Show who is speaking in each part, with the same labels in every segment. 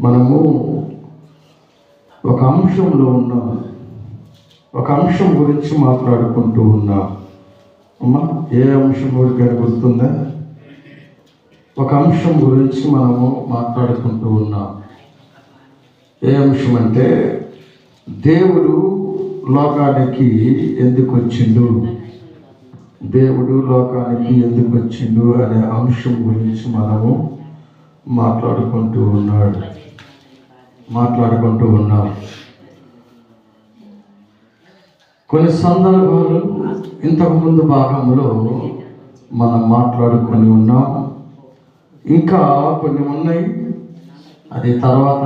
Speaker 1: మనము ఒక అంశంలో ఉన్నాం. ఒక అంశం గురించి మాట్లాడుకుంటూ ఉన్నాం. అమ్మా, ఏ అంశం గురించి గుర్తుందా? ఒక అంశం గురించి మనము మాట్లాడుకుంటూ ఉన్నాం. ఏ అంశం అంటే, దేవుడు లోకానికి ఎందుకు వచ్చిండు, దేవుడు లోకానికి ఎందుకు వచ్చిండు అనే అంశం గురించి మనము మాట్లాడుకుంటూ ఉన్నాం. కొన్ని సందర్భాలు ఇంతకుముందు భాగంలో మనం మాట్లాడుకొని ఉన్నాం. ఇంకా కొన్ని ఉన్నాయి, అది తర్వాత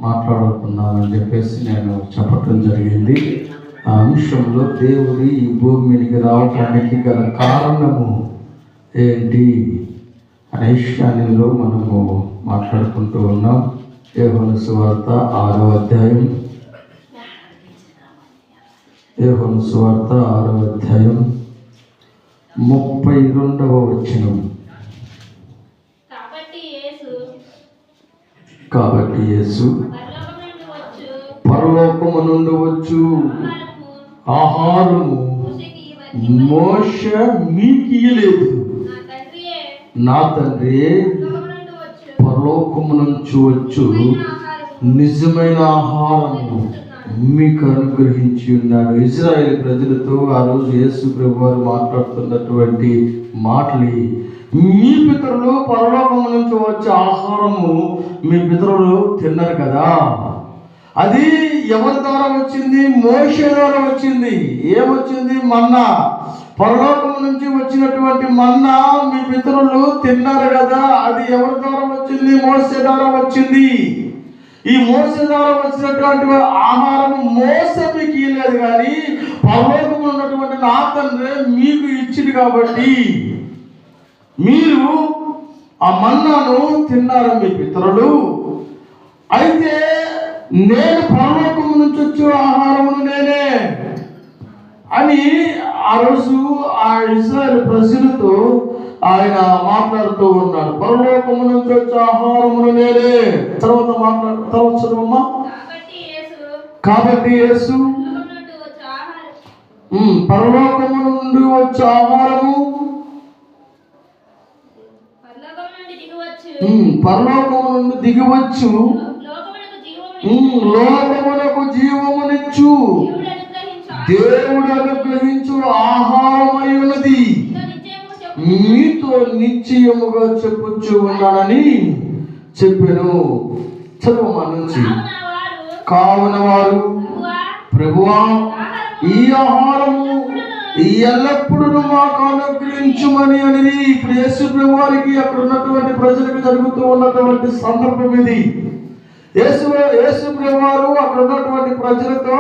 Speaker 1: మాట్లాడుకుందామని చెప్పేసి నేను చెప్పటం జరిగింది. ఆ అంశంలో దేవుడు ఈ భూమి మీదకి రావడానికి గల కారణము ఏంటి అనే విషయాల్లో మనము మాట్లాడుకుంటూ ఉన్నాం. యోహాను సువార్త 6వ అధ్యాయం, యోహాను సువార్త 6వ అధ్యాయం 32వ వచనం. కాబట్టి యేసు పరలోకము నుండి వచ్చు ఆహారము మోషే మీకు ఇయ్యలేదు, నా తండ్రి పరలోకము నుంచి వచ్చు నిజమైన ఆహారము మీకు అనుగ్రహించి ఉన్నాడు. ఇజ్రాయేల్ ప్రజలతో ఆ రోజు యేసు ప్రభు వారు మాట్లాడుతున్నటువంటి మాటలు, మీ పితరులు పరలోకము నుంచి వచ్చే ఆహారము మీ పితరులు తిన్నారు కదా. అది ఎవరి ద్వారా వచ్చింది? మోషే ద్వారా వచ్చింది. ఏమొచ్చింది? మన్నా. పరలోకం నుంచి వచ్చినటువంటి మన్నా మీ పితరులు తిన్నారు కదా. అది ఎవరి ద్వారా వచ్చింది? మోషే ద్వారా వచ్చింది. ఈ మోషే ద్వారా వచ్చినటువంటి ఆహారం మోసే మీకు ఇవ్వలేదు, కానీ పరలోకంలో ఉన్నటువంటి నా తండ్రి మీకు ఇచ్చింది. కాబట్టి మీరు ఆ మన్నాను తిన్నారు మీ పితరులు. అయితే నేను పరలోకం నుంచి వచ్చే ఆహారమును నేనే అని ఆ రోజు ఆ ఇశ్రాయేలు ప్రజలతో ఆయన మాట్లాడుతూ ఉన్నాడు. పరలోకము నుంచి వచ్చే ఆహారమును నేనే. తర్వాత చదువమ్మా. కాబట్టి యేసు పరలోకము నుండి వచ్చే ఆహారము, పరలోకము నుండి దిగివచ్చు, లోకమునకు జీవమునిచ్చు దేవుడు అనుగ్రహించు ఆహారమై ఉన్నది మీతో నిశ్చయముగా చెప్పుచ్చు ఉన్నానని చెప్పాను. చదువు నుంచి. కావున వారు, ప్రభువా, ఈ ఆహారము ఎల్లప్పుడూ మాకు అనుగ్రహించుమని అని ఇప్పుడు యేసు ప్రభు వారికి అక్కడ ఉన్నటువంటి ప్రజలకు జరుగుతూ ఉన్నటువంటి సందర్భం ఇది. యేసు ప్రభు వారు అక్కడ ఉన్నటువంటి ప్రజలతో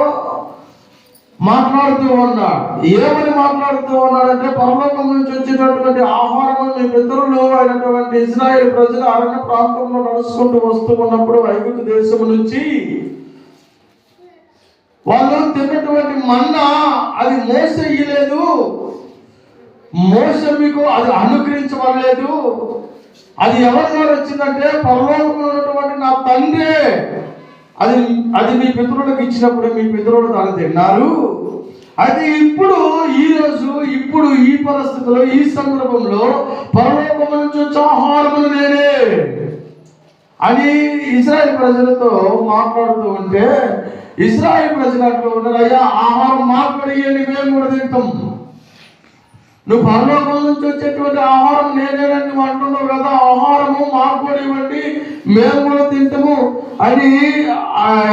Speaker 1: మాట్లాడుతూ ఉన్నాడు. ఏమని మాట్లాడుతూ ఉన్నాడంటే, పరలోకం నుంచి వచ్చేటటువంటి ఆహారం మీ పితరులు అయినటువంటి ఇశ్రాయేలు ప్రజలు అరణ్య ప్రాంతంలో నడుచుకుంటూ వస్తూ ఉన్నప్పుడు ఐగుప్తు దేశం నుంచి వాళ్ళు తిన్నటువంటి మన్నా అది మోసే ఇయ్యలేదు, మోసే మీకు అది అనుగ్రహించబడలేదు. అది ఎవరి ద్వారా వచ్చిందంటే పరలోకంలో ఉన్నటువంటి నా తండ్రి అది మీ పితరులకు ఇచ్చినప్పుడు మీ పితరులు దాన్ని తిన్నారు. అయితే ఇప్పుడు ఈ పరిస్థితిలో ఈ సందర్భంలో పరలోకము నుంచి వచ్చే ఆహారమును నేనే అని ఇశ్రాయేలు ప్రజలతో మాట్లాడుతూ ఉంటే, ఇశ్రాయేలు ప్రజలు అంటూ ఉన్నారు, అయ్యా ఆహారం మాట్లాడియండి, మేము కూడా తింటాం. నువ్వు పరలోకం నుంచి వచ్చేటువంటి ఆహారం నేనేనని నువ్వు అంటున్నావు కదా, ఆహారము మాకు కూడా ఇవ్వండి, మేము కూడా తింటాము అని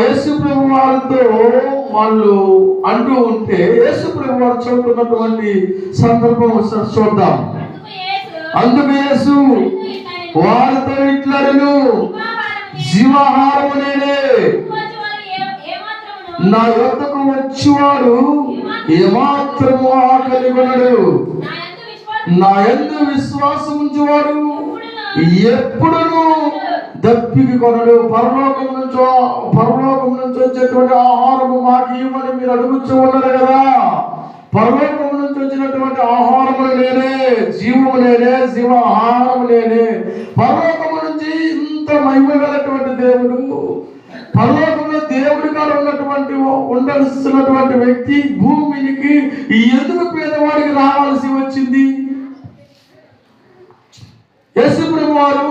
Speaker 1: యేసు ప్రభు వారితో వాళ్ళు అంటూ ఉంటే, యేసు ప్రభు వారు చెబుతున్నటువంటి సందర్భం ఒకసారి చూద్దాం. అందుకు యేసు వారితో ఇట్లను, జీవాహారము నేనే, నా యొద్దకు వచ్చేవాడు ఏమాత్రము ఆకలి కొనడు, నా యందు విశ్వాసం ఉంచేవాడు ఎప్పుడును దప్పికి కొనడు. పరలోకం నుంచి వచ్చేటువంటి ఆహారము మాకు ఇవ్వమని మీరు అడుగుతూ ఉన్నారు కదా. పరలోకం నుంచి వచ్చినటువంటి ఆహారము నేనే, జీవము నేనే, జీవాహారము నేనే. పరలోకము నుంచి అంత మహిమ గలటువంటి దేవుడు, పరలోకంలో దేవుడి కాడ ఉండాల్సినటువంటి వ్యక్తి భూమికి ఎందుకు పేదవాడికి రావాల్సి వచ్చింది? యేసుప్రభు వారు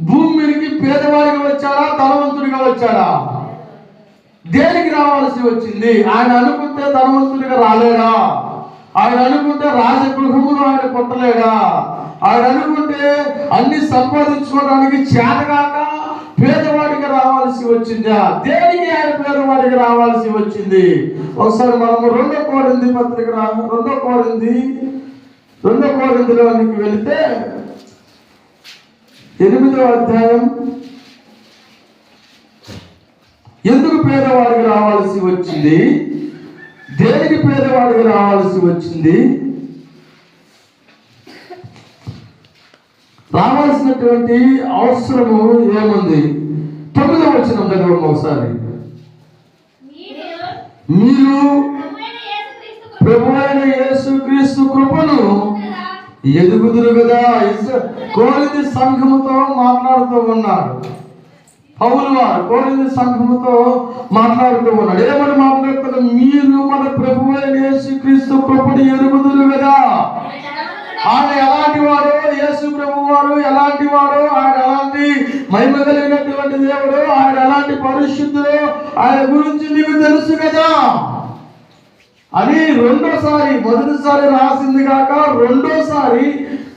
Speaker 1: భూమికి పేదవాడిగా వచ్చాడా, ధనవంతుడిగా వచ్చాడా? దేనికి రావాల్సి వచ్చింది? ఆయన అనుకుంటే ధనవంతుడిగా రాలేడా? ఆయన అనుకుంటే రాజగృహమును ఆయన కొట్టలేడా? ఆయన అనుకుంటే అన్ని సంపాదించుకోవడానికి చేతగాక పేదవాడిగా రావాల్సి వచ్చిందా? దేనికి ఆయన పేదవాడిగా రావాల్సి వచ్చింది? ఒకసారి మనము 2 కొరింథీ పత్రిక 2 కొరింథీలోనికి వెళితే 8వ అధ్యాయం. ఎందుకు పేదవాడికి రావాల్సి వచ్చింది? దేనికి పేదవాడికి రావాల్సి వచ్చింది? రావాల్సినటువంటి అవసరము ఏముంది? 9వ వచనం చదవండి ఒకసారి. మీరు ప్రభువైన యేసుక్రీస్తు కృపను ఎదుగుదురు కదా. కొరింథీ సంఘముతో మాట్లాడుతూ ఉన్నాడు పౌలు వారు. కొరింథీ సంఘముతో మాట్లాడుతూ ఉన్నాడు. ఏమని మాట్లాడుతున్నారు? మీరు మన ప్రభువైన యేసుక్రీస్తు కృపను ఎదుగుదురు కదా. ఆయన ఎలాంటి వాడు? యేసు ప్రభు వారు ఎలాంటి వాడు? ఆయన ఎలాంటి మహిమ కలిగినటువంటి దేవుడు, ఆయన ఎలాంటి పరిశుద్ధుడు, ఆయన గురించి నీకు తెలుసు కదా అని మొదటిసారి రాసింది కాక రెండోసారి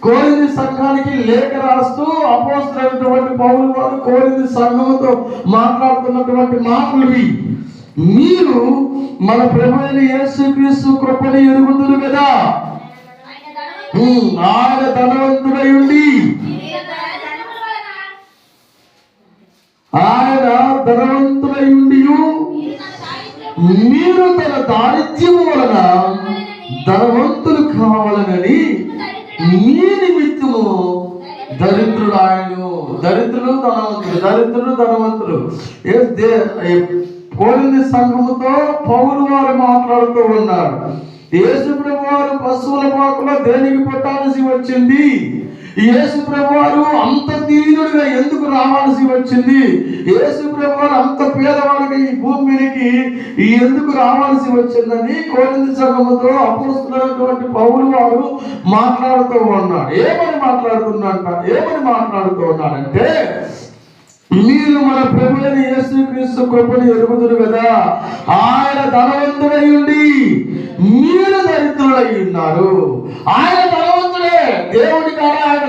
Speaker 1: కొరింథీ సంఘానికి లేఖ రాస్తూ అపోస్తలుడైనటువంటి పౌలు వారు కొరింథీ సంఘముతో మాట్లాడుతున్నటువంటి మాటలు మీరు మన ప్రభువైన యేసుక్రీస్తు కృపను ఎరుగుదురు కదా. ఆయన ధనవంతుడై ఉండి మీరు తన దారిద్ర్యము వలన ధనవంతులు కావాలనని మీ నిమిత్తము దరిద్రుడు ఆయన. దరిద్రులు ధనవంతులు. కొరింథీ సంఘముతో పౌలు వారు మాట్లాడుతూ ఉన్నారు. యేసు ప్రభు వారు పశువుల పాకలో దేనికి పుట్టాల్సి వచ్చింది? యేసు ప్రభు వారు అంత దీనుడిగా ఎందుకు రావాల్సి వచ్చింది? యేసు ప్రభు వారు అంత పేదవాడిగా ఈ భూమికి ఎందుకు రావాల్సి వచ్చిందని కొరింథీ సంఘముతో అపోస్తలుడైనటువంటి పౌలు వారు మాట్లాడుతూ ఉన్నాడు. ఏమని మాట్లాడుతూ ఉన్నాడంటే, మీరు మన ప్రభువైన యేసుక్రీస్తు కృపను ఎరుగుదురు కదా. ఆయన ధనవంతుడై ఉండి మీరు దరిద్రులై ఉన్నారు. ఆయన ధనవంతుడే, దేవుడి కాడ ఆయన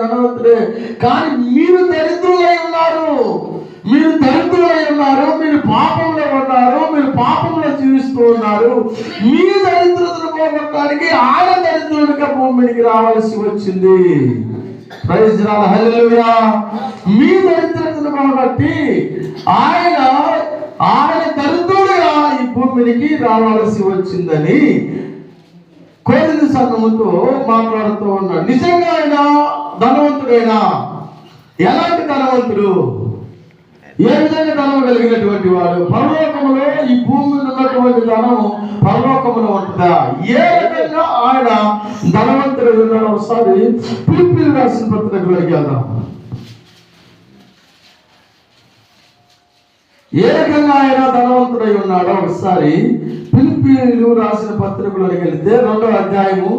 Speaker 1: ధనవంతుడే, కానీ మీరు దరిద్రులై ఉన్నారు. మీరు పాపంలో ఉన్నారు. మీరు పాపంలో జీవిస్తూ ఉన్నారు. మీ దరిద్రతను పోగొట్టడానికి ఆయన దరిద్రుడిగా భూమికి రావాల్సి వచ్చింది. ప్రైజ్ లార్డ్, హల్లెలూయా. మీ దరిద్రతను బట్టి ఆయన దరిద్రుడుగా ఈ భూమికి రావాల్సి వచ్చిందని కొరింథీ సంఘముతో మాట్లాడుతూ ఉన్నాడు. నిజంగా ఆయన ధనవంతుడైనా? ఎలాంటి ధనవంతుడు? ఏ విధంగా ధనం కలిగినటువంటి వాడు? పరలోకములో ఈ భూమిలో ఉన్నటువంటి ధనము పరలోకములో ఉంటుందా? ఏ రకంగా ఆయన ధనవంతుడు ఉన్నాడు? ఒకసారి ఫిలిప్పీయులకు రాసిన పత్రికలోకి వెళ్దాం. ఏ రకంగా ఆయన ధనవంతుడై ఉన్నాడో ఒకసారి ఫిలిప్పీయులకు రాసిన పత్రికలోకి వెళితే 2వ అధ్యాయము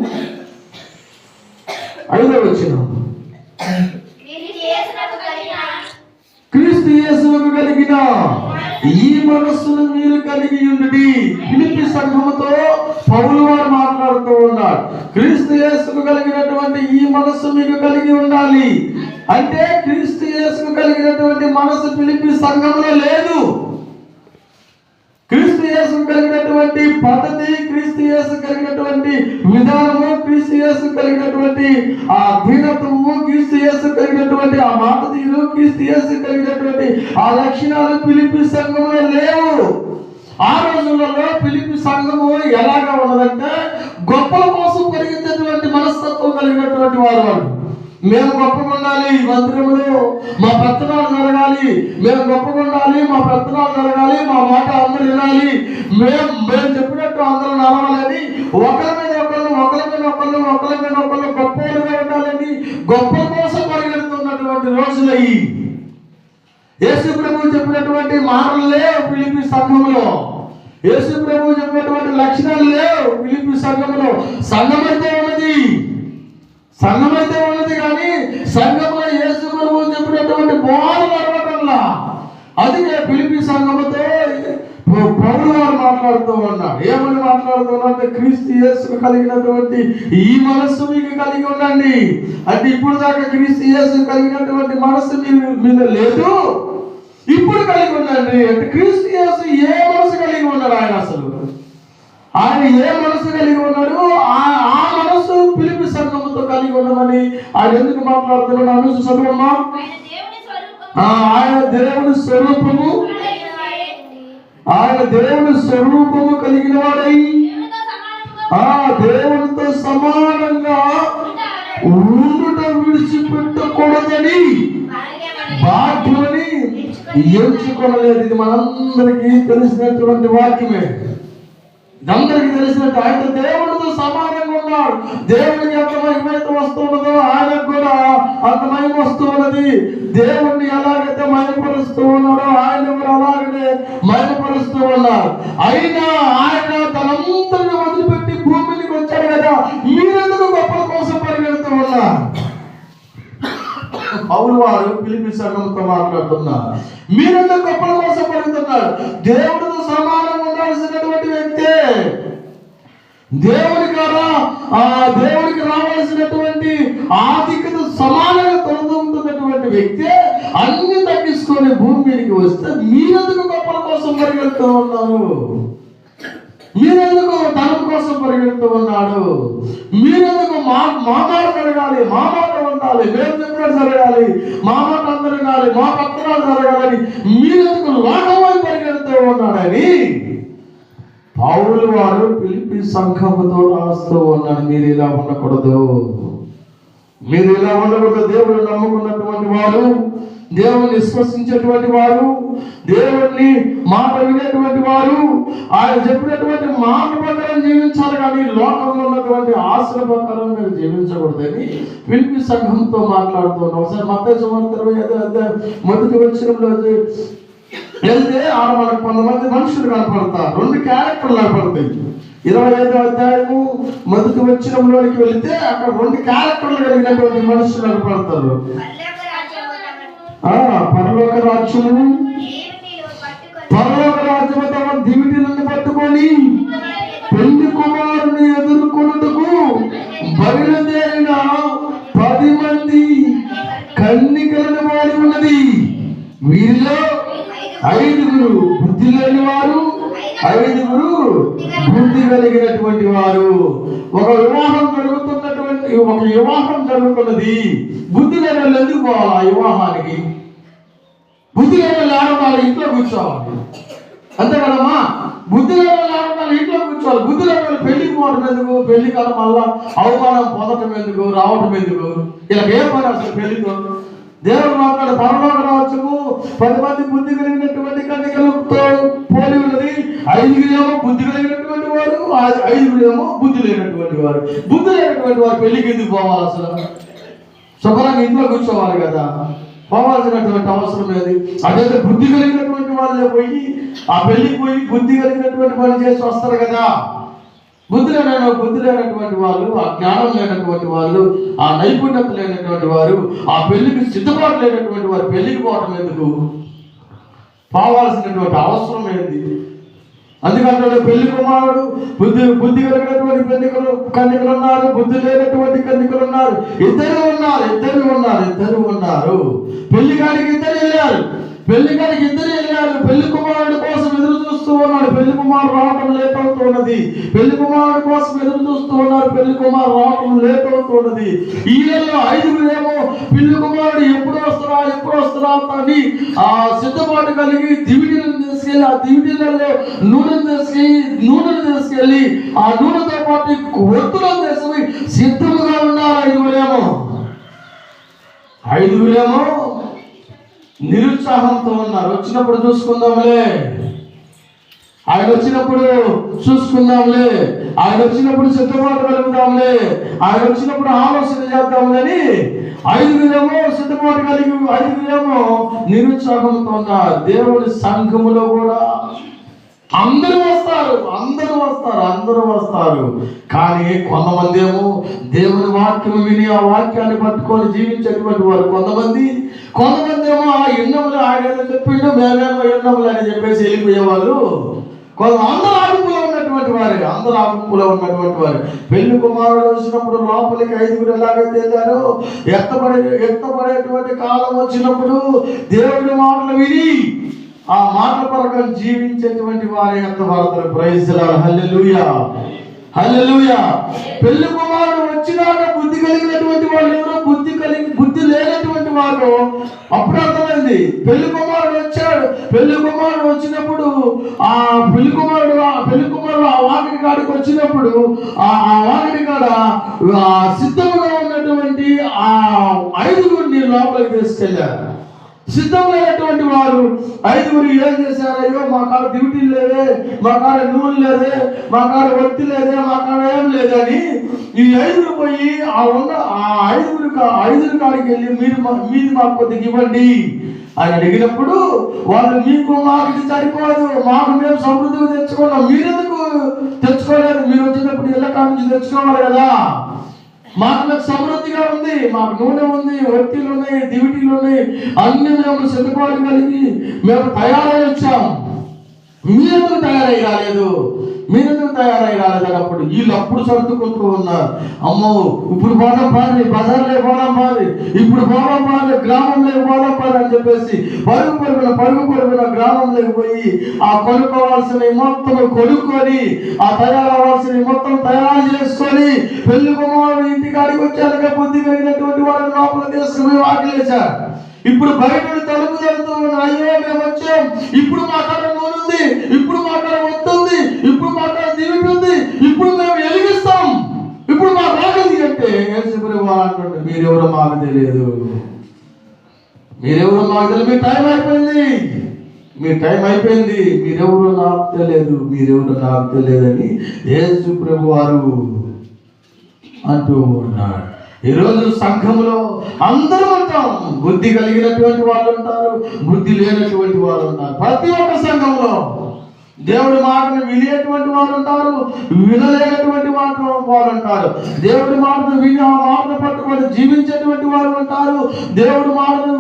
Speaker 1: 5వ వచనం. క్రీస్తు యేసువుకు కలిగిన ఈ మనస్సును మీరు కలిగి ఉండుడి. ఫిలిప్పీ సంఘముతో పౌలు వారు మాట్లాడుతూ ఉన్నాడు. క్రీస్తు యేసుకు కలిగినటువంటి ఈ మనస్సు మీకు కలిగి ఉండాలి. అంటే క్రీస్తు యేసుకు కలిగినటువంటి మనస్సు ఫిలిప్పీ సంఘంలో లేదు. క్రీస్తు యేసుకు కలిగినటువంటి పద్ధతి, క్రీస్తు యేసుకు కలిగినటువంటి విధానము, క్రీస్తు యేసుకు కలిగినటువంటి ఆ దీనత్వము, క్రీస్తు యేసుకు కలిగినటువంటి ఆ మాట తీరు, క్రీస్తు యేసుకు కలిగినటువంటి ఆ లక్షణాలు ఫిలిప్పీ సంఘంలో లేవు. ఆ రోజులలో ఫిలిప్పీ సంఘము ఎలాగా ఉన్నదంటే, గొప్పల కోసం పరిగెత్తేటువంటి మనస్తత్వం కలిగినటువంటి వారు. మేము గొప్పగా ఉండాలి, మందిరంలో మా పెత్తనాలు జరగాలి, మేము గొప్పగా ఉండాలి, మా పెత్తనాలు జరగాలి, మా మాట అందరూ వినాలి, మేము చెప్పినట్టు అందరూ నడవాలని, ఒకరి మీద ఒకళ్ళు గొప్పలుగా ఉండాలని, గొప్ప కోసం పరిగెడుతున్నటువంటి కలిగినటువంటి రోజులయ్యి. యేసు ప్రభువు చెప్పినటువంటి మాటలు లేవు ఫిలిప్పీ సంఘంలో. యేసు ప్రభువు చెప్పినటువంటి లక్షణాలు లేవు ఫిలిప్పీ సంఘంలో. సంఘమైతే ఉన్నది కానీ సంఘంలో యేసు ప్రభువు చెప్పినటువంటి బోధన నడవటంలా. అందుకే ఫిలిప్పీ సంఘముతో పౌలు వారు మాట్లాడుతూ ఉన్నాడు. ఏమని మాట్లాడుతున్నా అంటే, క్రీస్తు యేసుకు కలిగినటువంటి ఈ మనస్సు మీకు కలిగి ఉండండి. అంటే ఇప్పుడు దాకా క్రీస్తు యేసు కలిగినటువంటి మనస్సు మీద లేదు, ఇప్పుడు కలిగి ఉండండి. అంటే క్రీస్తు యేసు ఏ మనసు కలిగి ఉన్నాడు? ఆయన ఏ మనసు కలిగి ఉన్నాడు? ఆ మనసు ఫిలిప్పీ సంఘముతో కలిగి ఉండమని ఆయన ఎందుకు మాట్లాడుతున్నాడు? చదువమ్మా. ఆయన దేవుని స్వరూపము కలిగిన వాడై దేవునితో సమానంగా ఉండుట విడిచిపెట్టకూడదని భాగ్యమని ఎంచుకోలేదు. ఇది మనందరికీ తెలిసినటువంటి వాక్యమే. అందరికీ తెలిసినట్టు ఆయన దేవుడితో సమానంగా ఉన్నాడు. దేవుడికి ఎంత మహిమైతే వస్తున్నదో ఆయనకు కూడా అంత మహిమ వస్తూ ఉన్నది. దేవుణ్ణి ఎలాగైతే మహిమపరుస్తూ ఉన్నాడో ఆయన కూడా అలాగనే మహిమపరుస్తూ ఉన్నారు. అయినా ఆయన తనంతటిని వదిలిపెట్టి భూమికి వచ్చాడు కదా, మీరెందుకు గొప్పల కోసం పరిగెడుతూ ఉన్నారు? పౌలు వారు ఫిలిప్పీ సంఘంతో మాట్లాడుతున్నారు. మీరెందుకు గొప్పల కోసం పరిగెడుతున్నారు? దేవుడితో సమానంగా ఉండాల్సినటువంటి వ్యక్తే, దేవుడికి రావాల్సినటువంటి ఆధిక్యత సమానంగా తొలగుతున్నటువంటి వ్యక్తే అన్ని తగ్గించుకొని భూమి మీదకి వస్తే మీరెందుకు గొప్పల కోసం పరిగెడుతూ ఉన్నారు? మీరెందుకు ధనం కోసం పరిగెడుతూ ఉన్నాడు? మీరెందుకు మా మాట జరగాలి, మా మాట ఉండాలి, మేము చెప్పినట్టు జరగాలి, మా మాట అందరూ వినాలి, మా పత్రాలు జరగాలని మీరెందుకు లోకమై పరిగెడుతూ ఉన్నాడని పౌలు వారు ఫిలిప్పీ సంఘముతో రాస్తూ ఉన్నాడు. మీరు ఇలా ఉండకూడదు. దేవుడు నమ్ముకున్నటువంటి వారు, దేవుని విశ్వసించేటువంటి వారు, దేవుణ్ణి మాట వినేటువంటి వారు, ఆయన చెప్పినటువంటి మాట ప్రకారం జీవించాలి కానీ లోకంలో ఉన్నటువంటి ఆశల ప్రకారం మీరు జీవించకూడదని ఫిలిప్పీ సంఘంతో మాట్లాడుతున్నాం. ఒకసారి మత్తయి సువార్త మొదటి వచనంలో వెళ్తే ఆడ మనకు కొంతమంది మనుషులు కనపడతారు. 2 క్యారెక్టర్లు కనపడతాయి. 25వ అధ్యాయము మొదటి వచనంలోనికి వెళితే అక్కడ 2 క్యారెక్టర్లు కలిగినటువంటి మనుషులు కనపడతారు. పరలోక రాజ్యము తమ దివిటీలను పట్టుకొని పెళ్లి కుమారుని ఎదుర్కొనుటకు బయలుదేరిన 10 మంది కన్నికలను వారి ఉన్నది. వీరిలో 5 బుద్ధి లేని వారు, 5 బుద్ధి కలిగినటువంటి వారు. ఒక వివాహం జరుగుతున్నది. బుద్ధి లేని వాళ్ళు ఎందుకు పోవాలి ఆ వివాహానికి? బుద్ధి లేని వాళ్ళు ఆడవాళ్ళు ఇంట్లో కూర్చోవాలి, అంతే కదమ్మా. బుద్ధి లేని వాళ్ళు ఆడవాళ్ళు ఇంట్లో కూర్చోవాలి. బుద్ధి లేని వాళ్ళు పెళ్లికి పోవడం ఎందుకు? పెళ్లి కాలం మళ్ళా అవమానం పొందటం ఎందుకు, రావటం ఎందుకు? ఇలా ఏ పని అసలు పెళ్లితో? దేవుడు మాట్లాడు పరలోక రాజ్యము 10 మంది బుద్ధి కలిగినటువంటి కన్యకలతో పోలి ఉన్నది. 5 బుద్ధి కలిగినటువంటి వారు, 5 బుద్ధి లేనటువంటి వారు. బుద్ధి లేనటువంటి వారు పెళ్లికి ఎందుకు పోవాలి? అసలు శుభ్రంగా ఇంట్లో కూర్చోవాలి కదా, పోవాల్సినటువంటి అవసరం ఏది? అదైతే బుద్ధి కలిగినటువంటి వాళ్ళే పోయి ఆ పెళ్లికి పోయి బుద్ధి కలిగినటువంటి పని చేసి వస్తారు కదా. బుద్ధి లేనటువంటి వాళ్ళు, ఆ జ్ఞానం లేనటువంటి వాళ్ళు, ఆ నైపుణ్యత లేనటువంటి వారు, ఆ పెళ్లికి సిద్ధపాటు లేనటువంటి వారు పెళ్లికి పోవటం ఎందుకు? పోవాల్సినటువంటి అవసరం ఏంది? అందుకంటే పెళ్లి కుమారుడు బుద్ధి కలిగినటువంటి కన్యకలు ఉన్నారు, బుద్ధి లేనటువంటి కన్యకలు ఉన్నారు. ఇద్దరు ఉన్నారు. పెళ్లి కాడికి ఇద్దరు వెళ్ళారు. పెళ్లి కుమారుడు కోసం ఎదురు చూస్తూ ఉన్నాడు. పెళ్లి కుమారుడు రావటం లేట్ అవుతున్నది. పెళ్లి కుమారుడు కోసం ఎదురు చూస్తూ ఉన్నారు. పెళ్లి కుమారుడు రావటం లేట్ అవుతున్నది. ఈ నెలలో 5 పెళ్లి కుమారుడు ఎప్పుడు వస్తారా అని ఆ సిద్ధపాటు కలిగి దివిటీలను తీసుకెళ్ళి, ఆ దివిటీలలో నూనెను తీసుకెళ్ళి ఆ నూనెతో పాటు ఒత్తులను తీసుకుని సిద్ధముగా ఉన్నారు. 5 నిరుత్సాహంతో ఉన్నారు. వచ్చినప్పుడు చూసుకుందాంలే, ఆయన వచ్చినప్పుడు చూసుకుందాంలే, ఆయన వచ్చినప్పుడు సిద్ధపాటు కలుగుదాంలే, ఆయన వచ్చినప్పుడు ఆలోచన చేద్దాంలని ఐదుగురేమో సిద్ధపాటు కలిగి, ఐదుగురేమో నిరుత్సాహంతో ఉన్నారు. దేవుడి సంఘములో కూడా అందరూ వస్తారు. కానీ కొంతమంది ఏమో దేవుని వాక్యం విని ఆ వాక్యాన్ని పట్టుకొని జీవించేటువంటి వారు కొంతమంది ఏమో ఆ ఎన్నములు ఆయన చెప్పిండు, మేమేమో ఎన్నములు అని చెప్పేసి వెళ్ళిపోయేవాళ్ళు. అందరూ ఆగుపులో ఉన్నటువంటి వారు. పెళ్లి కుమారుడు వచ్చినప్పుడు లోపలికి ఐదుగురు ఎలాగైతే వెళ్ళారో, ఎత్తపడేటువంటి కాలం వచ్చినప్పుడు దేవుడి మాటలు విని ఆ మాటల ప్రకారం జీవించేటువంటి వారి ఎత్తబడతారు. Praise the lord. హల్లెలూయా. పెళ్లి కుమారుడు వచ్చినాక బుద్ధి కలిగినటువంటి వాళ్ళు ఎవరో, బుద్ధి లేనటువంటి వాళ్ళు. అప్పుడు అర్థమైంది, పెళ్లి కుమారుడు వచ్చాడు. పెళ్లి కుమారుడు వచ్చినప్పుడు ఆ పెళ్లి కుమారుడు ఆ వాకిటి కాడికి వచ్చినప్పుడు ఆ వాకిటి కాడ సిద్ధముగా ఉన్నటువంటి ఆ ఐదుగురిని లోపలికి తీసుకెళ్లారు. సిద్ధం లేనటువంటి వారు ఐదుగురు ఏం చేశారు? అయ్యో మా కాడ డ్యూటీలు లేదే, మా కాడ నూనె లేదే, మా కాడ ఒత్తి లేదే, మా కాడ ఏం లేదని ఈ ఐదుగురు పోయి ఐదుగురు కాడికి వెళ్ళి మీది మాకు కొద్దిగా ఇవ్వండి అని అడిగినప్పుడు వాళ్ళు, మాకు సరిపోదు, మాకు మేము సమృద్ధిగా తెచ్చుకున్నాం, మీరెందుకు తెచ్చుకోలేదు? మీరు వచ్చేటప్పుడు ఇళ్ళ కాడ నుంచి తెచ్చుకోవాలి కదా, మాకు సమృద్ధిగా ఉంది, మాకు నూనె ఉంది, ఒత్తిలు ఉన్నాయి, దివిటీలు ఉన్నాయి, అన్ని మేము సిద్ధపాటు కలిగి మేము తయారై వచ్చాం, మీరెందుకు తయారై రాలేదు అన్నప్పుడు వీళ్ళు అప్పుడు సర్దుకుంటూ ఉన్నారు. అమ్మో, ఇప్పుడు పోదాం పారి, బజార్లో పోదాం పారి, ఇప్పుడు పోదాం పారి, గ్రామంలోకి పోదాం పారి అని చెప్పేసి పరుగు గ్రామంలోకి పోయి ఆ కొనుక్కోవాల్సినవి మొత్తం కొనుక్కొని, ఆ తయారవ్వాల్సినవి మొత్తం తయారు చేసుకొని పెళ్లి కుమారుడు ఇంటికాడికి వచ్చాక బుద్ధి కలిగినటువంటి వారిని లోపల తీసుకుని వాకిలేశారు. ఇప్పుడు బయట తలుపు తడుతూ ఉన్నారు. అయ్యో మేము వచ్చాం, ఇప్పుడు మా కాడ నూనె ఉంది, ఇప్పుడు మా కాడ వస్తుంది, ఇప్పుడు మా కాడ దివిటి ఉంది, ఇప్పుడు మేము వెలిగిస్తాం, ఇప్పుడు మా రాగది అంటే యేసుప్రభువు అంటుంటే మీరెవరో మాకు తెలియదు, మీ టైం అయిపోయింది, మీరెవరో నాకు తెలియదని యేసుప్రభువు వారు అంటూ ఉన్నాడు. ఈరోజు సంఘంలో అందరూ ఉంటాం. బుద్ధి కలిగినటువంటి వాళ్ళు ఉంటారు, బుద్ధి లేనటువంటి వాళ్ళు ఉంటారు. ప్రతి ఒక్క సంఘంలో దేవుడి మాటను వినేటువంటి వారు ఉంటారు, వినలేనటువంటి వారు ఉంటారు. దేవుడి మాటను విని ఆ మాటను పట్టుకొని జీవించేటువంటి వారు ఉంటారు. దేవుడి మాటను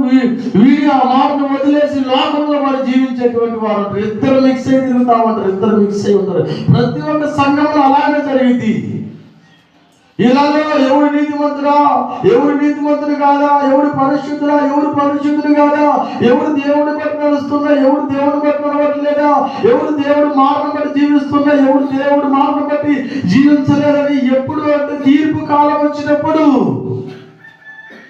Speaker 1: విని ఆ మాటను వదిలేసి లోకంలో వారు జీవించేటువంటి వారు ఉంటారు. ఇద్దరు మిక్స్ అయి తిరుగుతూ ఉంటారు. ప్రతి ఒక్క సంఘంలో అలాగే జరిగింది. ఇలాలో ఎవరు నీతిమంతుడు కాదా, ఎవరు పరిశుద్ధుడు కాదా, ఎవరు దేవుడి బట్టి నడుస్తున్నా, ఎవరు దేవుడి బట్టి నడవట్లేదా, ఎవరు దేవుడి మార్గం బట్టి జీవిస్తున్నా, ఎవరు దేవుడి మార్గం బట్టి జీవించలేదని ఎప్పుడు అంటే తీర్పు కాలం వచ్చినప్పుడు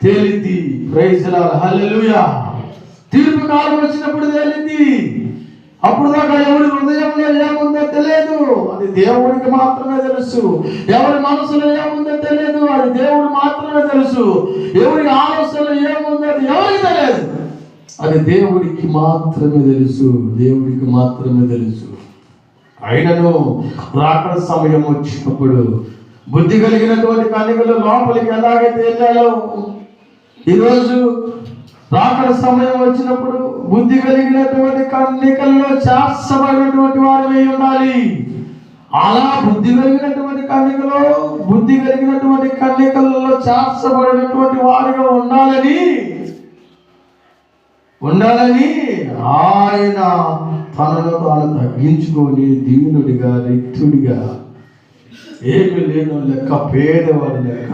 Speaker 1: తేలింది. Praise the lord. హల్లెలూయా. తీర్పు కాలం వచ్చినప్పుడు తేలింది. అప్పుడు దాకా ఎవరి హృదయంలో ఏముందో తెలియదు, అది దేవుడికి మాత్రమే తెలుసు. ఎవరి మనసులో ఏముందో తెలియదు, అది దేవుడు మాత్రమే తెలుసు. ఎవరి ఆలోచనలో ఏముందో అది ఎవరికి తెలియదు, అది దేవుడికి మాత్రమే తెలుసు. అయినను రాకడ సమయం వచ్చినప్పుడు బుద్ధి కలిగినటువంటి కన్యకలు లోపలికి ఎలాగైతే వెళ్ళాలో, ఈరోజు రాకడ సమయం వచ్చినప్పుడు బుద్ధి కలిగినటువంటి కన్యకల్లో చేర్చబడినటువంటి వారు ఉండాలి. అలా బుద్ధి కలిగినటువంటి కన్యకల్లో చేర్చబడినటువంటి వారిగా ఉండాలని ఆయన తనను తాను తగ్గించుకొని దీనుడిగా, రిక్తుడిగా, ఏమి లేని లెక్క, పేదవాడి లెక్క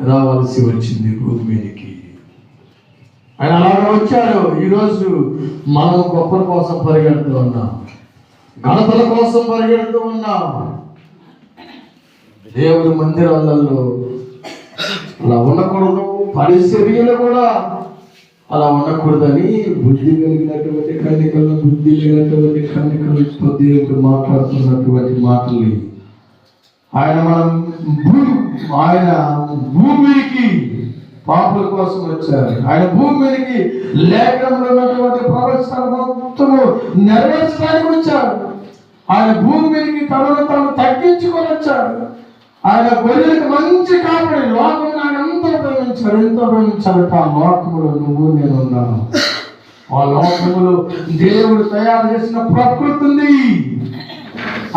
Speaker 1: రావాల్సి వచ్చింది భూమి మీదకి. ఆయన అలాగే వచ్చాడు. ఈరోజు మనం గొప్పల కోసం పరిగెడుతూ ఉన్నాం, ఘనతల కోసం పరిగెడుతూ ఉన్నాం. దేవుడి మందిరాలలో అలా ఉండకూడదు, పరిచర్యలు కూడా అలా ఉండకూడదని బుద్ధి కలిగినటువంటి కన్యకలతో దేవుడు మాట్లాడుతున్నటువంటి మాటలు. ఆయన భూమికి పాపుల కోసం వచ్చారు. ఆయన భూమి మీదకి లేఖనంలో ఉన్నటువంటి ప్రవచనాలు మొత్తము నెరవేర్చడానికి వచ్చారు. ఆయన భూమి మీదకి తనను తాను తగ్గించుకొని వచ్చాడు. ఆయన గొర్రెలకు మంచి కాపాడి లోకం ఆయన ఎంతో ప్రేమించాడు. ఆ లోకములో నువ్వు నేను ఉన్నాను. ఆ లోకములో దేవుడు తయారు చేసిన ప్రకృతి ఉంది.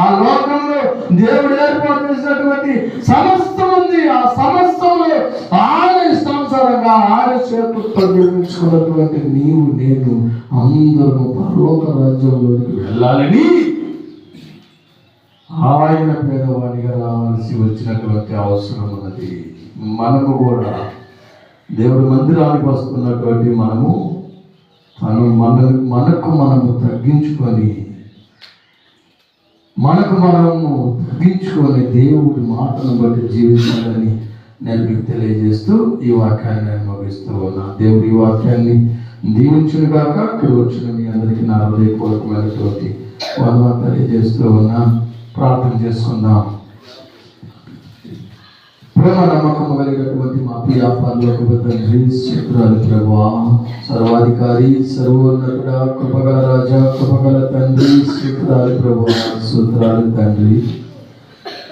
Speaker 1: ఆ లోకంలో దేవుడు ఏర్పాటు చేసినటువంటి సమస్తం ఉంది. ఆ సమస్తంలో ఆయన ఇష్టానుసారంగా ఆయన చేతులతో నిర్మించుకున్నటువంటి నీవు నేను అందరూ పరలోక రాజ్యంలోనికి వెళ్ళాలని ఆయన పేదవాడిగా రావాల్సి వచ్చినటువంటి అవసరం ఉన్నది. మనము కూడా దేవుడి మందిరానికి వస్తున్నటువంటి మనము మనము తగ్గించుకొని దేవుడి మాటను బట్టి జీవించాలని నేను మీకు తెలియజేస్తూ ఈ వాక్యాన్ని నేను ముగిస్తూ ఉన్నా. దేవుడి ఈ వాక్యాన్ని దీవించును గాక. ఇక్కడ వచ్చిన మీ అందరికీ నా హృదయపూర్వకమైనటువంటి వందనాలు తెలియజేస్తూ ఉన్నా. ప్రార్థన చేసుకుందాం. ప్రేమ నమ్మకం కలిగినటువంటి మా ప్రియ పరలోకపు తండ్రి, స్తోత్రాలు ప్రభువా. సర్వాధికారి, సర్వోన్నతుడ, కృపగల రాజా, కృపగల తండ్రి, స్తోత్రాలు ప్రభువా, స్తోత్రాలు తండ్రి.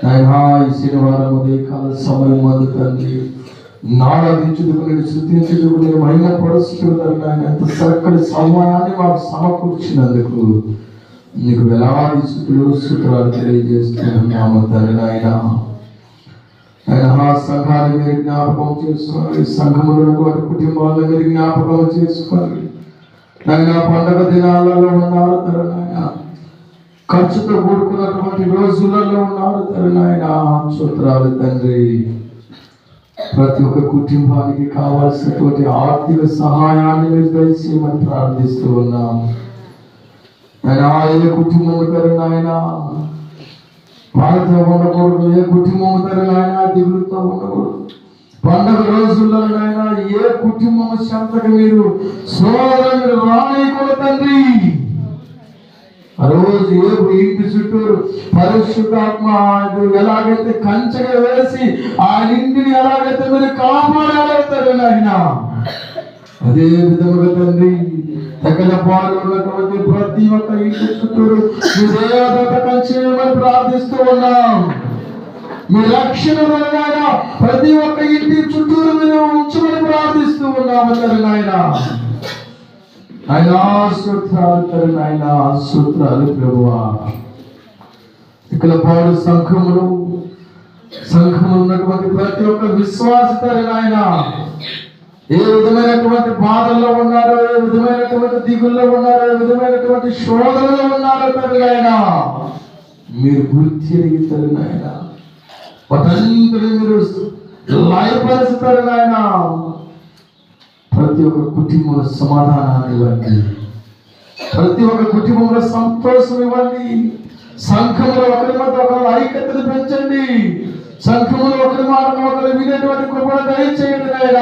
Speaker 1: నాయనా ఈ శనివారం ఉదయకాల సమయం మందు తండ్రి నారాధించుటకు, నేను స్తుతించుటకు, నేను మహిమపరుస్తున్నారు. నాయన ఎంత చక్కటి సమయాన్ని మాకు సమకూర్చినందుకు నీకు వేలాది స్తుతులు తెలియజేస్తున్నాము తండ్రి. నాయన సంఘాన్ని మీరు జ్ఞాపకం చేసుకోవాలి. సంఘములో ఉన్నటువంటి కుటుంబాలను మీరు జ్ఞాపకం చేసుకోవాలి. నాయన పండగ దినాలలో ఉన్నారు తండ్రి. నాయన ఖర్చుతో కూడుకున్నటువంటి రోజులలో ఉన్నారు తండ్రి. నాయన స్తోత్రాలు తండ్రి. ప్రతి ఒక్క కుటుంబానికి కావాల్సినటువంటి ఆర్థిక సహాయాన్ని మీరు దయచేయమని ప్రార్థిస్తూ ఉన్నాం. ఆయన ఏ కుటుంబం తండ్రి నాయన బాధతో ఉండకూడదు. ఏ కుటుంబం తండ్రి నాయన దిగులుతో ఉండకూడదు. పండుగ రోజుల్లో నాయన ఏ కుటుంబం శాంతకు మీరు సోదరులు రానికూడదు తండ్రి. ఆ రోజు ఏ ఇంటి చుట్టూ పరిశుద్ధాత్మ ఎలాగైతే కంచెగా వేసి ఆ ఇంటిని ఎలాగైతే మీరు కాపాడారు నాయన, అదే విధముగా తండ్రి సకల పాలు ఉన్నటువంటి ప్రతి ఒక్క ఇంటి చుట్టూరు కంచేయమని ప్రార్థిస్తూ ఉన్నాం. మీ రక్షణ ప్రతి ఒక్క ఇంటి చుట్టూరు మీరు ఉంచమని ప్రార్థిస్తూ ఉన్నాము తండ్రి నాయన. ఆయన స్తోత్రాలు తండ్రి నాయన, స్తోత్రాలు ప్రభువా. ఇక్కడ పాడు సంఘములు ఉన్నటువంటి ప్రతి ఒక్క విశ్వాసి తండ్రి నాయన ఏ విధమైనటువంటి బాధల్లో ఉన్నారో, ఏ విధమైనటువంటి దిగుల్లో ఉన్నారో, ఏ విధమైనటువంటి శోధనలో ఉన్నారో తండ్రి నాయన మీరు గుర్తిరిగి తండ్రి నాయన వాటన్నిటిని మీరు లయపరుస్తారు నాయన. ప్రతి ఒక్క కుటుంబంలో సమాధానాన్ని ఇవ్వండి. ప్రతి ఒక్క కుటుంబంలో సంతోషం ఇవ్వండి. సంఘంలో ఒకరి మధ్య ఒకరు ఐక్యతను పెంచండి. సంఘంలో ఒకరి మాటను ఒకరు వినేటువంటి కృపను దయచేయండి నాయన.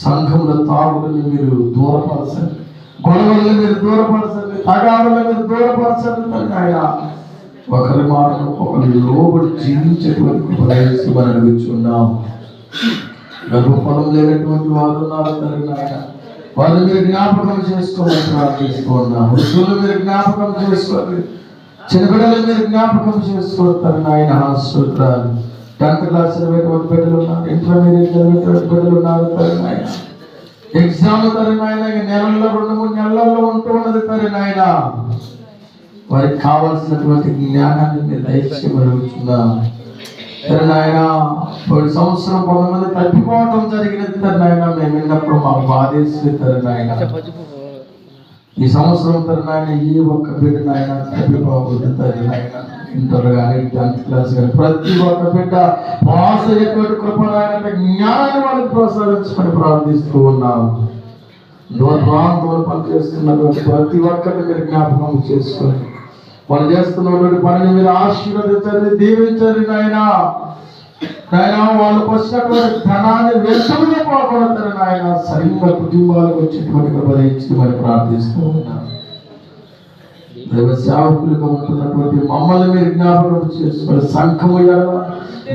Speaker 1: సంఘంలో తాగులను మీరు దూరపరచండి, గొడవలను మీరు దూరపరచండి, తగాదులను మీరు దూరపరచండి నాయన. ఒకరి మాటను ఒకరు లోబడి జీవించేటువంటి కృప దయచేయమని అడుగుతున్నాం. గర్భఫలం లేనటువంటి వారు ఉన్నారు తండ్రి నాయన, వారిని మీరు జ్ఞాపకం చేసుకోమని ప్రార్థిస్తున్నాం. వృద్ధులు మీరు జ్ఞాపకం చేసుకోండి, చిన్నబిడ్డలు మీరు జ్ఞాపకం చేసుకోండి నాయన. స్తోత్రాలు. 10th క్లాస్ చదివేటువంటి బిడ్డలు ఉన్నారు, ఇంటర్మీడియట్ చదివేటువంటి బిడ్డలు ఉన్నారు తండ్రి నాయన. ఎగ్జామ్ తండ్రి నాయన నెలల్లో 2-3 నెలల్లో ఉంటూ ఉన్నది తండ్రి నాయన. వారికి కావాల్సినటువంటి జ్ఞానాన్ని మీరు దయచేయమని అడుగుతున్నాం తండ్రి నాయన. పోయిన సంవత్సరం కొంతమంది తప్పిపోవటం జరిగినది తండ్రి నాయన, మేము విన్నప్పుడు మాకు బాధేస్తుంది తండ్రి నాయన. ఈ సంవత్సరం తండ్రి నాయన ఏ ఒక్క బిడ్డ నాయన తప్పిపోవద్దు తండ్రి నాయన. ఇంటర్ కానీ 10th క్లాస్ కానీ ప్రతి ఒక్క బిడ్డ పాస్ అయ్యేటువంటి కృప నాయన, జ్ఞానాన్ని వాళ్ళకి ప్రోత్సహించమని ప్రార్థిస్తూ ఉన్నాం. దూర ప్రాంతంలో పనిచేస్తున్నటువంటి ప్రతి ఒక్కరిని మీరు జ్ఞాపకం చేసుకొని వాళ్ళు చేస్తున్నటువంటి పనిని మీరు ఆశీర్వదించండి, దీవించండి నాయన. వాళ్ళకు వచ్చినటువంటి ధనాన్ని వ్యర్థంగా పోకూడదు నాయన. సరిగ్గా కుటుంబాలకు వచ్చేటువంటి ఉపదేశించమని ప్రార్థిస్తూ ఉన్నాను. దైవ సేవకులుగా ఉంటున్నటువంటి మమ్మల్ని మీరు జ్ఞాపకం చేసుకొని సంఘము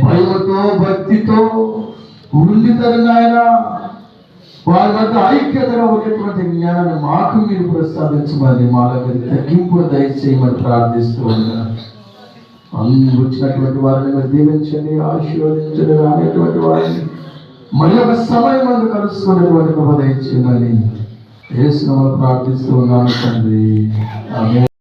Speaker 1: భయముతో భక్తితో ఉండి నాయన వారి మధ్య ఐక్యతగా ఉండేటువంటి జ్ఞానాన్ని మాకు మీరు ప్రసాదించమని, మాలో మీరు తగ్గింపును దయచేయమని ప్రార్థిస్తూ ఉన్నారు. వచ్చినటువంటి వారిని మీరు దీవించండి, ఆశీర్వదించండి. రానటువంటి వారిని మళ్ళీ ఒక సమయం మందు కలుసుకునేటువంటి కృప దయచేయమని యేసు నామములో ప్రార్థిస్తూ ఉన్నాను తండ్రి. ఆమేన్.